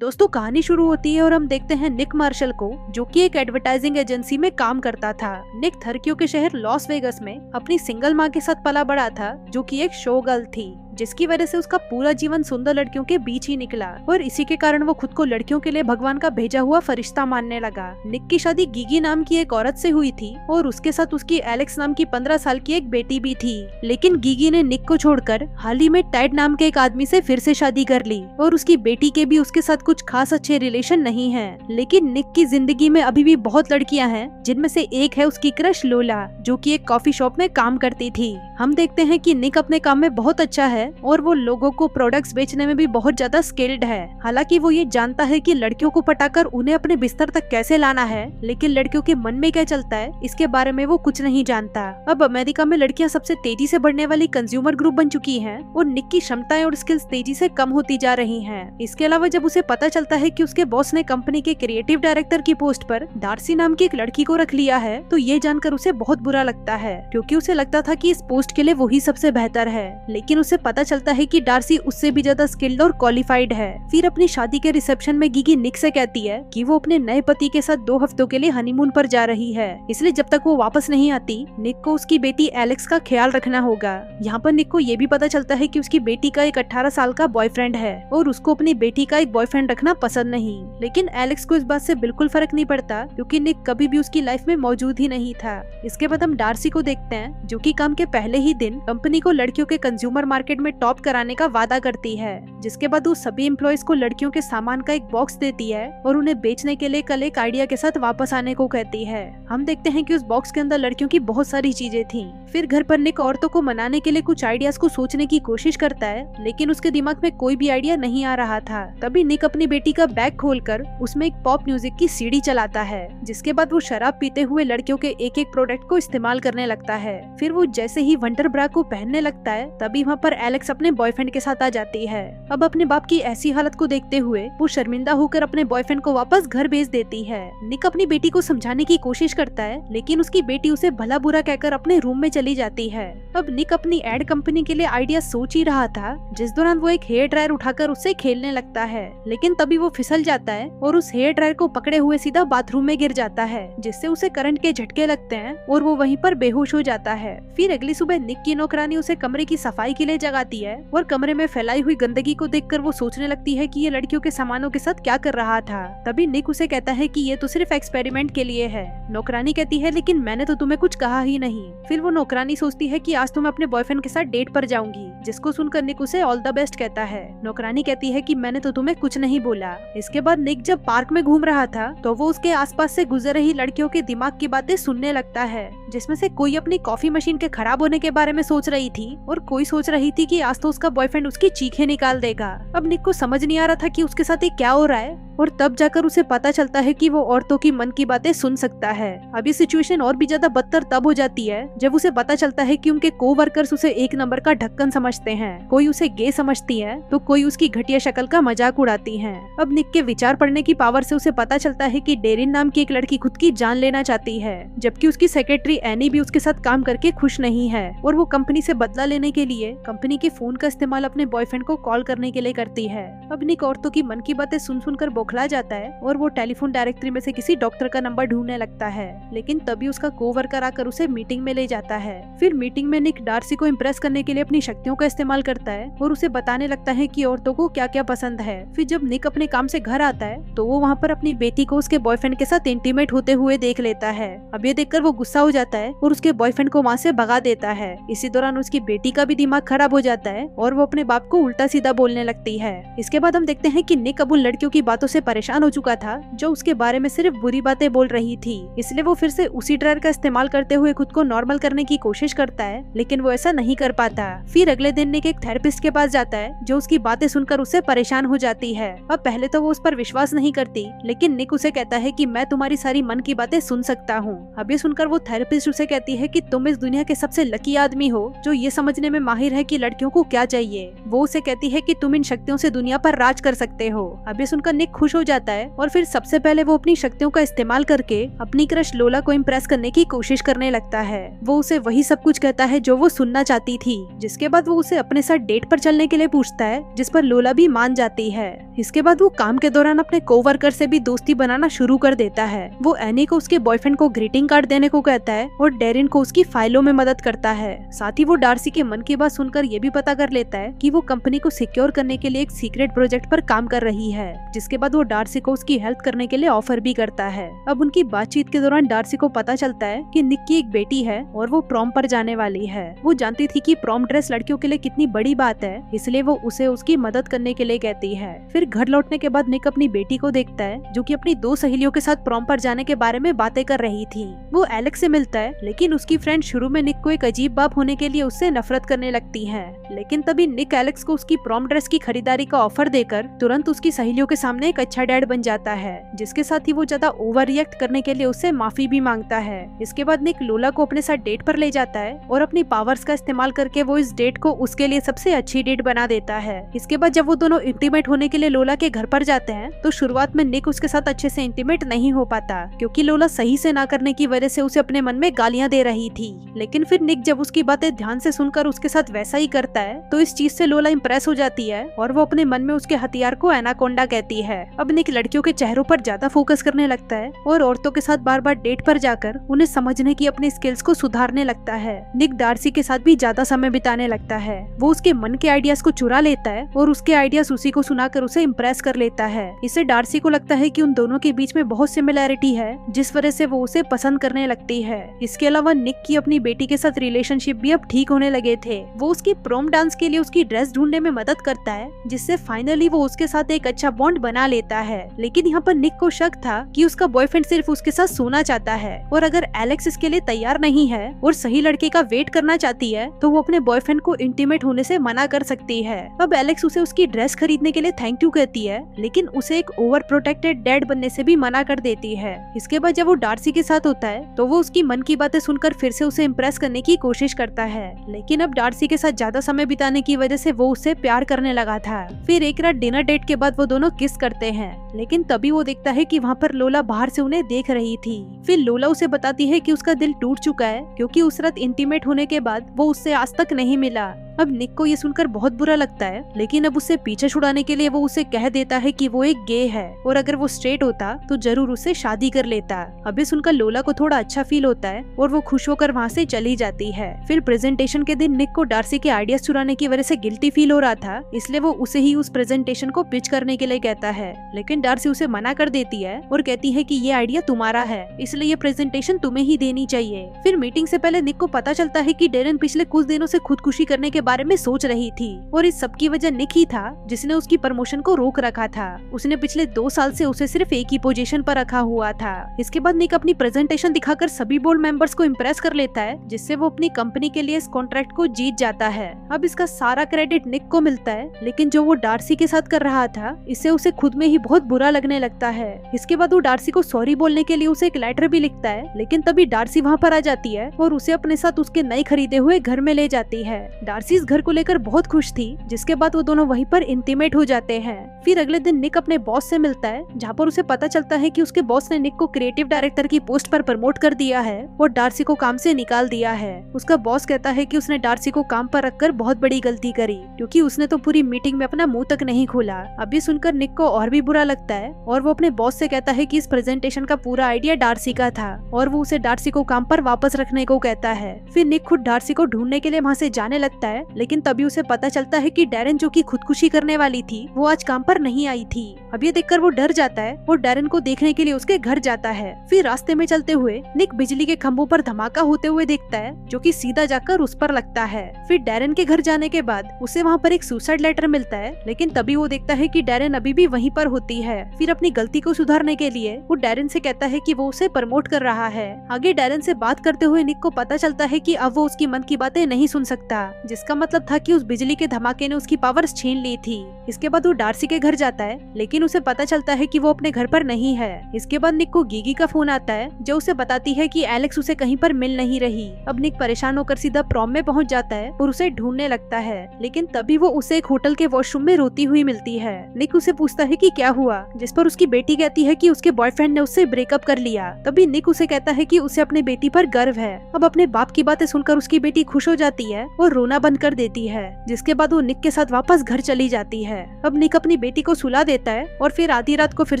दोस्तों कहानी शुरू होती है और हम देखते हैं निक मार्शल को, जो कि एक एडवर्टाइजिंग एजेंसी में काम करता था। निक थर्कियों के शहर लॉस वेगस में अपनी सिंगल माँ के साथ पला बड़ा था, जो कि एक शो गर्ल थी, जिसकी वजह से उसका पूरा जीवन सुंदर लड़कियों के बीच ही निकला और इसी के कारण वो खुद को लड़कियों के लिए भगवान का भेजा हुआ फरिश्ता मानने लगा। निक की शादी गिगी नाम की एक औरत से हुई थी और उसके साथ उसकी एलेक्स नाम की 15 साल की एक बेटी भी थी। लेकिन गिगी ने निक को छोड़कर हाल ही में टेड नाम के एक आदमी से फिर से शादी कर ली और उसकी बेटी के भी उसके साथ कुछ खास अच्छे रिलेशन नहीं है। लेकिन निक की जिंदगी में अभी भी बहुत लड़कियां हैं, जिनमें से एक है उसकी क्रश लोला, जो कि एक कॉफी शॉप में काम करती थी। हम देखते हैं कि निक अपने काम में बहुत अच्छा है और वो लोगों को प्रोडक्ट्स बेचने में भी बहुत ज्यादा स्किल्ड है। हालांकि वो ये जानता है कि लड़कियों को पटाकर उन्हें अपने बिस्तर तक कैसे लाना है, लेकिन लड़कियों के मन में क्या चलता है इसके बारे में वो कुछ नहीं जानता। अब अमेरिका में लड़कियां सबसे तेजी से बढ़ने वाली कंज्यूमर ग्रुप बन चुकी हैं और निक की क्षमताएं और स्किल्स तेजी से कम होती जा रही हैं। इसके अलावा जब उसे पता चलता है कि उसके बॉस ने कंपनी के क्रिएटिव डायरेक्टर की पोस्ट पर डार्सी नाम की एक लड़की को रख लिया है, तो ये जानकर उसे बहुत बुरा लगता है, क्योंकि उसे लगता था कि इस पोस्ट के लिए वही सबसे बेहतर है। लेकिन उसे पता चलता है कि डार्सी उससे भी ज्यादा स्किल्ड और क्वालिफाइड है। फिर अपनी शादी के रिसेप्शन में गिगी निक से कहती है कि वो अपने नए पति के साथ 2 हफ्तों के लिए हनीमून पर जा रही है, इसलिए जब तक वो वापस नहीं आती निक को उसकी बेटी एलेक्स का ख्याल रखना होगा। यहाँ पर निक को ये भी पता चलता है कि उसकी बेटी का एक 18 साल का बॉयफ्रेंड है और उसको अपनी बेटी का एक बॉयफ्रेंड रखना पसंद नहीं। लेकिन एलेक्स को इस बात से बिल्कुल फर्क नहीं पड़ता, क्योंकि निक कभी भी उसकी लाइफ में मौजूद ही नहीं था। इसके बाद हम डार्सी को देखते हैं, जो कि काम के पहले ही दिन कंपनी को लड़कियों के कंज्यूमर मार्केट में टॉप कराने का वादा करती है। जिसके बाद वो सभी एम्प्लॉयज को लड़कियों के सामान का एक बॉक्स देती है और उन्हें बेचने के लिए कल एक आइडिया के साथ वापस आने को कहती है। हम देखते हैं कि उस बॉक्स के अंदर लड़कियों की बहुत सारी चीजें थी। फिर घर पर निक औरतों को मनाने के लिए कुछ आइडियाज को सोचने की कोशिश करता है, लेकिन उसके दिमाग में कोई भी आइडिया नहीं आ रहा था। तभी निक अपनी बेटी का बैग खोलकर उसमें एक पॉप म्यूजिक की सीडी चलाता है, जिसके बाद वो शराब पीते हुए लड़कियों के एक एक प्रोडक्ट को इस्तेमाल करने लगता है। फिर वो जैसे ही वंडर ब्रा को पहनने लगता है, तभी वहाँ पर एलेक्स अपने बॉयफ्रेंड के साथ आ जाती है। अब अपने बाप की ऐसी हालत को देखते हुए वो शर्मिंदा होकर अपने बॉयफ्रेंड को वापस घर भेज देती है। निक अपनी बेटी को समझाने की कोशिश करता है, लेकिन उसकी बेटी उसे भला बुरा कहकर अपने रूम में चली जाती है। अब निक अपनी एड कंपनी के लिए आइडिया सोच ही रहा था, जिस दौरान वो एक हेयर ड्रायर उठाकर उससे खेलने लगता है, लेकिन तभी वो फिसल जाता है और उस हेयर ड्रायर को पकड़े हुए सीधा बाथरूम में गिर जाता है, जिससे उसे करंट के झटके लगते हैं और वो वहीं पर बेहोश हो जाता है। फिर अगली सुबह निक की नौकरानी उसे कमरे की सफाई के लिए जगाती है और कमरे में फैलाई हुई गंदगी को देखकर वो सोचने लगती है कि ये लड़कियों के सामानों के साथ क्या कर रहा था। तभी निक उसे कहता है कि ये तो सिर्फ एक्सपेरिमेंट के लिए है। नौकरानी कहती है, लेकिन मैंने तो तुम्हें कुछ कहा ही नहीं। फिर वो नौकरानी सोचती है कि आज तो मैं अपने बॉयफ्रेंड के साथ डेट पर जाऊंगी, जिसको सुनकर निक उसे ऑल द बेस्ट कहता है। नौकरानी कहती है कि मैंने तो तुम्हें कुछ नहीं बोला। इसके बाद निक जब पार्क में घूम रहा था, तो वो उसके आसपास से गुजर रही लड़कियों के दिमाग की बातें सुनने लगता है, जिसमें से कोई अपनी कॉफी मशीन के खराब होने के बारे में सोच रही थी और कोई सोच रही थी कि आज तो उसका बॉयफ्रेंड उसकी चीखें निकाल देगा। अब निक को समझ नहीं आ रहा था कि उसके साथ ये क्या हो रहा है, और तब जाकर उसे पता चलता है कि वो औरतों की मन की बातें सुन सकता है। अब ये सिचुएशन और भी ज्यादा बदतर तब हो जाती है जब उसे पता चलता है कि उनके कोवर्कर्स उसे एक नंबर का ढक्कन समझते हैं। कोई उसे गे समझती है तो कोई उसकी घटिया शक्ल का मजाक उड़ाती है। अब निक के विचार पढ़ने की पावर से उसे पता चलता है कि डेरिन नाम की एक लड़की खुद की जान लेना चाहती है, जबकि उसकी सेक्रेटरी एनी भी उसके साथ काम करके खुश नहीं है और वो कंपनी से बदला लेने के लिए कंपनी के फोन का इस्तेमाल अपने बॉयफ्रेंड को कॉल करने के लिए करती है। अब निक औरतों की मन की बातें सुन सुनकर बौखला जाता है और वो टेलीफोन डायरेक्टरी में से किसी डॉक्टर का नंबर ढूंढने लगता है, लेकिन तभी उसका कोवर्कर आकर उसे मीटिंग में ले जाता है। फिर मीटिंग में निक डार्सी को इम्प्रेस करने के लिए अपनी शक्तियों का इस्तेमाल करता है और उसे बताने लगता है कि औरतों को क्या क्या पसंद है। फिर जब निक अपने काम से घर आता है, तो वो वहाँ पर अपनी बेटी को उसके बॉयफ्रेंड के साथ इंटीमेट होते हुए देख लेता है। अब ये देखकर वो गुस्सा हो जाता है और उसके बॉयफ्रेंड को वहाँ से भगा देता है। इसी दौरान उसकी बेटी का भी दिमाग खराब हो जाता है और वो अपने बाप को उल्टा सीधा बोलने लगती है। इसके बाद हम देखते हैं कि निक अब उन लड़कियों की बातों से परेशान हो चुका था जो उसके बारे में सिर्फ बुरी बातें बोल रही थी, इसलिए वो फिर से उसी ड्रायर का इस्तेमाल करते हुए खुद को नॉर्मल करने की कोशिश करता है, लेकिन वो ऐसा नहीं कर पाता। फिर अगले दिन निक एक थेरेपिस्ट के पास जाता है, जो उसकी बातें सुनकर उससे परेशान हो जाती है। अब पहले तो वो उस पर विश्वास नहीं करती, लेकिन निक उसे कहता है कि मैं तुम्हारी सारी मन की बातें सुन सकता हूँ। अब ये सुनकर वो थेरेपिस्ट उसे कहती है कि तुम इस दुनिया के सबसे लकी आदमी हो जो ये समझने में माहिर है कि लड़कियों को क्या चाहिए। वो उसे कहती है कि तुम इन शक्तियों से दुनिया पर राज कर सकते हो। अब ये सुनकर निक खुश खुश हो जाता है और फिर सबसे पहले वो अपनी शक्तियों का इस्तेमाल करके अपनी क्रश लोला को इम्प्रेस करने की कोशिश करने लगता है। वो उसे वही सब कुछ कहता है जो वो सुनना चाहती थी, जिसके बाद वो उसे अपने साथ डेट पर चलने के लिए पूछता है, जिस पर लोला भी मान जाती है। इसके बाद वो काम के दौरान अपने कोवर्कर से भी दोस्ती बनाना शुरू कर देता है। वो एनी को उसके बॉयफ्रेंड को ग्रीटिंग कार्ड देने को कहता है और डेरिन को उसकी फाइलों में मदद करता है। साथ ही वो डार्सी के मन की बात सुनकर ये भी पता कर लेता है कि वो कंपनी को सिक्योर करने के लिए एक सीक्रेट प्रोजेक्ट पर काम कर रही है, जिसके बाद वो डार्सी को उसकी हेल्प करने के लिए ऑफर भी करता है। अब उनकी बातचीत के दौरान डार्सी को पता चलता है कि निक की एक बेटी है और वो प्रॉम पर जाने वाली है। वो जानती थी कि प्रॉम ड्रेस लड़कियों के लिए कितनी बड़ी बात है, इसलिए वो उसे उसकी मदद करने के लिए कहती है। फिर घर लौटने के बाद निक अपनी बेटी को देखता है जो कि अपनी 2 सहेलियों के साथ प्रॉम पर जाने के बारे में बातें कर रही थी। वो एलेक्स से मिलता है, लेकिन उसकी फ्रेंड शुरू में निक को एक अजीब बाप होने के लिए उससे नफरत करने लगती है। लेकिन तभी निक एलेक्स को उसकी प्रॉम ड्रेस की खरीदारी का ऑफर देकर तुरंत उसकी सहेलियों के सामने एक अच्छा डैड बन जाता है, जिसके साथ ही वो ज्यादा ओवर रिएक्ट करने के लिए उससे माफी भी मांगता है। इसके बाद निक लोला को अपने साथ डेट पर ले जाता है और अपनी पावर्स का इस्तेमाल करके वो इस डेट को उसके लिए सबसे अच्छी डेट बना देता है। इसके बाद जब वो दोनों इंटीमेट होने के लिए लोला के घर पर जाते हैं तो शुरुआत में निक उसके साथ अच्छे से इंटीमेट नहीं हो पाता, क्योंकि लोला सही से ना करने की वजह से उसे अपने मन में गालियां दे रही थी। लेकिन फिर निक जब उसकी बातें ध्यान से सुनकर उसके साथ वैसा ही करता है तो इस चीज से लोला इम्प्रेस हो जाती है और वो अपने मन में उसके हथियार को एनाकोंडा कहती है। अब निक लड़कियों के चेहरों पर ज्यादा फोकस करने लगता है और औरतों के साथ बार बार डेट पर जाकर उन्हें समझने की अपने स्किल्स को सुधारने लगता है। निक डार्सी के साथ भी ज्यादा समय बिताने लगता है। वो उसके मन के आइडियाज को चुरा लेता है और उसके आइडियाज उसी को सुनाकर उसे इम्प्रेस कर लेता है। इससे डार्सी को लगता है कि उन दोनों के बीच में बहुत सिमिलैरिटी है, जिस वजह से वो उसे पसंद करने लगती है। इसके अलावा निक की अपनी बेटी के साथ रिलेशनशिप भी अब ठीक होने लगे थे। वो उसकी प्रोम डांस के लिए उसकी ड्रेस ढूंढने में मदद करता है, जिससे फाइनली वो उसके साथ एक अच्छा बॉन्ड बना लेता है। लेकिन यहाँ पर निक को शक था कि उसका बॉयफ्रेंड सिर्फ उसके साथ सोना चाहता है और अगर एलेक्स इसके लिए तैयार नहीं है और सही लड़के का वेट करना चाहती है तो वो अपने बॉयफ्रेंड को इंटीमेट होने से मना कर सकती है। अब एलेक्स उसे उसकी ड्रेस खरीदने के लिए थैंक यू कहती है, लेकिन उसे एक ओवर प्रोटेक्टेड डैड बनने से भी मना कर देती है। इसके बाद जब वो डार्सी के साथ होता है तो वो उसकी मन की बातें सुनकर फिर से उसे इम्प्रेस करने की कोशिश करता है, लेकिन अब डार्सी के साथ ज्यादा समय बिताने की वजह से वो उससे प्यार करने लगा था। फिर एक रात डिनर डेट के बाद वो दोनों किस करते हैं, लेकिन तभी वो देखता है कि वहाँ पर लोला बाहर से उन्हें देख रही थी। फिर लोला उसे बताती है कि उसका दिल टूट चुका है, क्योंकि उस रात इंटीमेट होने के बाद वो उससे आज तक नहीं मिला। अब निक को ये सुनकर बहुत बुरा लगता है, लेकिन अब उससे पीछे छुड़ाने के लिए वो उसे कह देता है कि वो एक गे है और अगर वो स्ट्रेट होता तो जरूर उससे शादी कर लेता। अब ये सुनकर लोला को थोड़ा अच्छा फील होता है और वो खुश होकर वहाँ से चली जाती है। फिर प्रेजेंटेशन के दिन निक को डार्सी के आइडियाज चुराने की वजह से गिल्टी फील हो रहा था, इसलिए वो उसे ही उस प्रेजेंटेशन को पिच करने के लिए कहता है, लेकिन डार्सी उसे मना कर देती है और कहती है कि ये आइडिया तुम्हारा है, इसलिए ये प्रेजेंटेशन तुम्हें ही देनी चाहिए। फिर मीटिंग से पहले निक को पता चलता है कि डेरेन पिछले कुछ दिनों से खुदकुशी करने के बारे में सोच रही थी और इस सब की वजह निक ही था, जिसने उसकी प्रमोशन को रोक रखा था। उसने पिछले 2 साल से उसे सिर्फ एक ही पोजीशन पर रखा हुआ था। इसके बाद निक अपनी प्रेजेंटेशन दिखाकर सभी बोर्ड मेंबर्स को इम्प्रेस कर लेता है, जिससे वो अपनी कंपनी के लिए इस कॉन्ट्रैक्ट को जीत जाता है। अब इसका सारा क्रेडिट निक को मिलता है, लेकिन जो वो डार्सी के साथ कर रहा था इससे उसे खुद में ही बहुत बुरा लगने लगता है। इसके बाद वो डार्सी को सॉरी बोलने के लिए उसे एक लेटर भी लिखता है, लेकिन तभी डार्सी वहाँ पर आ जाती है और उसे अपने साथ उसके नए खरीदे हुए घर में ले जाती है। डार्सी इस घर को लेकर बहुत खुश थी, जिसके बाद वो दोनों वहीं पर इंटीमेट हो जाते हैं। फिर अगले दिन निक अपने बॉस से मिलता है, जहाँ पर उसे पता चलता है कि उसके बॉस ने निक को क्रिएटिव डायरेक्टर की पोस्ट पर प्रमोट कर दिया है और डार्सी को काम से निकाल दिया है। उसका बॉस कहता है कि उसने डार्सी को काम पर रखकर बहुत बड़ी गलती करी, क्योंकि उसने तो पूरी मीटिंग में अपना मुंह तक नहीं खोला। अभी सुनकर निक को और भी बुरा लगता है और वो अपने बॉस से कहता है कि इस प्रेजेंटेशन का पूरा आइडिया डार्सी का था और वो उसे डार्सी को काम पर वापस रखने को कहता है। फिर निक खुद डार्सी को ढूंढने के लिए वहाँ से जाने लगता है, लेकिन तभी उसे पता चलता है कि डेरेन जो कि खुदकुशी करने वाली थी वो आज काम पर नहीं आई थी। अब ये देखकर वो डर जाता है और डेरेन को देखने के लिए उसके घर जाता है। फिर रास्ते में चलते हुए निक बिजली के खंभों पर धमाका होते हुए देखता है, जो कि सीधा जाकर उस पर लगता है। फिर डेरेन के घर जाने के बाद उसे वहाँ पर एक सुसाइड लेटर मिलता है, लेकिन तभी वो देखता है कि डेरेन अभी भी वहीं पर होती है। फिर अपनी गलती को सुधारने के लिए वो डेरेन से कहता है कि वो उसे प्रमोट कर रहा है। आगे डेरेन से बात करते हुए निक को पता चलता है कि अब वो उसकी मन की बातें नहीं सुन सकता, जिसका मतलब था कि उस बिजली के धमाके ने उसकी पावर्स छीन ली थी। इसके बाद वो डार्सी के घर जाता है, लेकिन उसे पता चलता है कि वो अपने घर पर नहीं है। इसके बाद निक को गीगी का फोन आता है, जो उसे बताती है कि एलेक्स उसे कहीं पर मिल नहीं रही। अब निक परेशान होकर सीधा प्रॉम में पहुंच जाता है और उसे ढूंढने लगता है, लेकिन तभी वो उसे एक होटल के वॉशरूम में रोती हुई मिलती है। निक उसे पूछता है कि क्या हुआ, हुआ, जिस पर उसकी बेटी कहती है कि उसके बॉयफ्रेंड ने उससे ब्रेकअप कर लिया। तभी निक उसे कहता है कि उसे अपने बेटी पर गर्व है। अब अपने बाप की बातें सुनकर उसकी बेटी खुश हो जाती है और रोना बंद कर देती है, जिसके बाद वो निक के साथ वापस घर चली जाती है। अब निक अपनी बेटी को सुला देता है और फिर आधी रात को फिर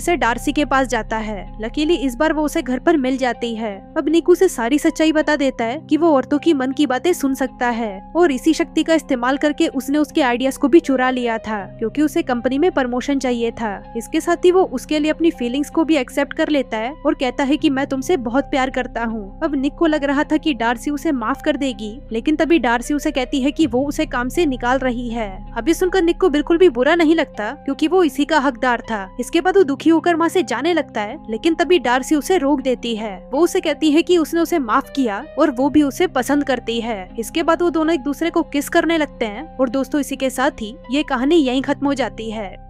से डार्सी के पास जाता है। लकीली इस बार वो उसे घर पर मिल जाती है। अब निक उसे सारी सच्चाई बता देता है कि वो औरतों की मन की बातें सुन सकता है और इसी शक्ति का इस्तेमाल करके उसने उसके आइडियाज को भी चुरा लिया था, क्योंकि उसे कंपनी में प्रमोशन चाहिए था। इसके साथ ही वो उसके लिए अपनी फीलिंग्स को भी एक्सेप्ट कर लेता है और कहता है कि मैं तुमसे बहुत प्यार करता हूँ। अब निक को लग रहा था कि डार्सी उसे माफ कर देगी, लेकिन तभी डार्सी उसे कहती है कि वो उसे काम से निकाल रही है। अभी सुनकर निक को बिल्कुल भी बुरा नहीं लगता, क्योंकि वो इसी का हकदार था। इसके बाद वो दुखी होकर वहाँ से जाने लगता है, लेकिन तभी डार्सी उसे रोक देती है। वो उसे कहती है कि उसने उसे माफ किया और वो भी उसे पसंद करती है। इसके बाद वो दोनों एक दूसरे को किस करने लगते हैं और दोस्तों इसी के साथ ही ये कहानी यहीं खत्म हो जाती है।